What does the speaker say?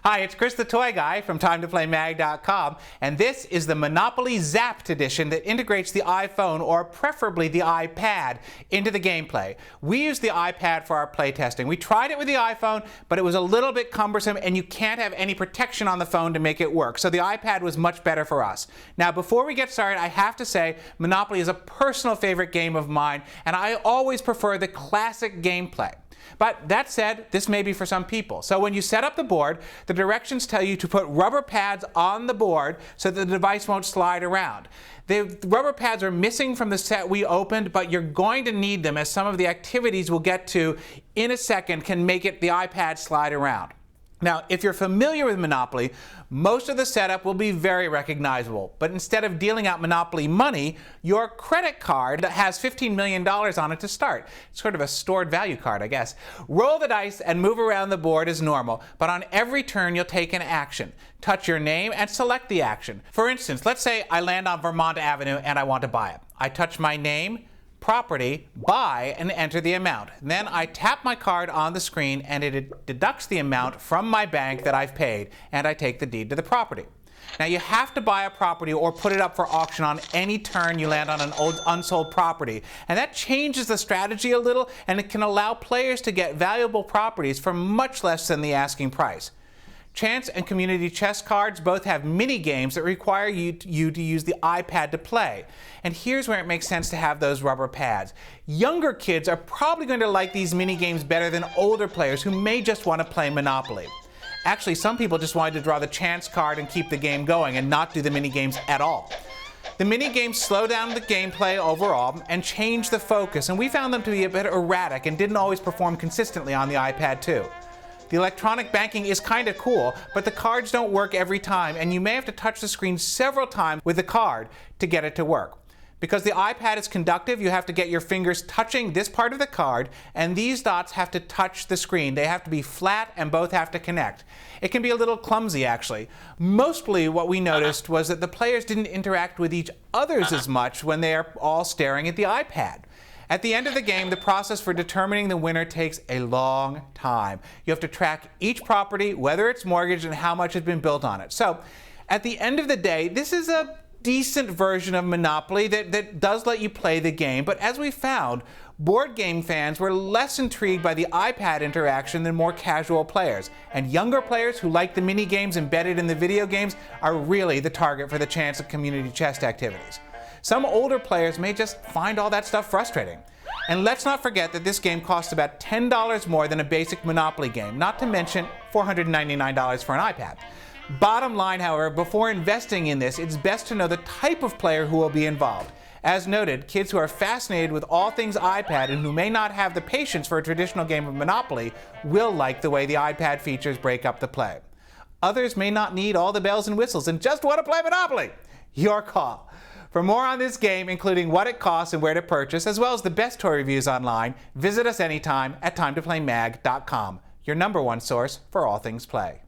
Hi, it's Chris the Toy Guy from TimeToPlayMag.com, and this is the Monopoly zAPPed edition that integrates the iPhone, or preferably the iPad, into the gameplay. We use the iPad for our playtesting. We tried it with the iPhone, but it was a little bit cumbersome, and you can't have any protection on the phone to make it work. So the iPad was much better for us. Now, before we get started, I have to say Monopoly is a personal favorite game of mine, and I always prefer the classic gameplay. But that said, this may be for some people. So when you set up the board, the directions tell you to put rubber pads on the board so that the device won't slide around. The rubber pads are missing from the set we opened, but you're going to need them, as some of the activities we'll get to in a second can make the iPad slide around. Now, if you're familiar with Monopoly, most of the setup will be very recognizable. But instead of dealing out Monopoly money, your credit card has $15 million on it to start. It's sort of a stored value card, I guess. Roll the dice and move around the board as normal, but on every turn you'll take an action. Touch your name and select the action. For instance, let's say I land on Vermont Avenue and I want to buy it. I touch my name, property, buy, and enter the amount. Then I tap my card on the screen and it deducts the amount from my bank that I've paid, and I take the deed to the property. Now, you have to buy a property or put it up for auction on any turn you land on an unsold property, and that changes the strategy a little, and it can allow players to get valuable properties for much less than the asking price. Chance and Community Chess cards both have mini-games that require you to use the iPad to play. And here's where it makes sense to have those rubber pads. Younger kids are probably going to like these mini-games better than older players who may just want to play Monopoly. Actually, some people just wanted to draw the chance card and keep the game going and not do the mini-games at all. The mini-games slow down the gameplay overall and change the focus, and we found them to be a bit erratic and didn't always perform consistently on the iPad too. The electronic banking is kind of cool, but the cards don't work every time, and you may have to touch the screen several times with the card to get it to work. Because the iPad is conductive, you have to get your fingers touching this part of the card, and these dots have to touch the screen. They have to be flat and both have to connect. It can be a little clumsy, actually. Mostly what we noticed was that the players didn't interact with each other as much when they are all staring at the iPad. At the end of the game, the process for determining the winner takes a long time. You have to track each property, whether it's mortgaged, and how much has been built on it. So, at the end of the day, this is a decent version of Monopoly that does let you play the game, but as we found, board game fans were less intrigued by the iPad interaction than more casual players. And younger players who like the mini games embedded in the video games are really the target for the Chance and Community Chess activities. Some older players may just find all that stuff frustrating. And let's not forget that this game costs about $10 more than a basic Monopoly game, not to mention $499 for an iPad. Bottom line, however, before investing in this, it's best to know the type of player who will be involved. As noted, kids who are fascinated with all things iPad and who may not have the patience for a traditional game of Monopoly will like the way the iPad features break up the play. Others may not need all the bells and whistles and just want to play Monopoly. Your call. For more on this game, including what it costs and where to purchase, as well as the best toy reviews online, visit us anytime at TimeToPlayMag.com, your #1 source for all things play.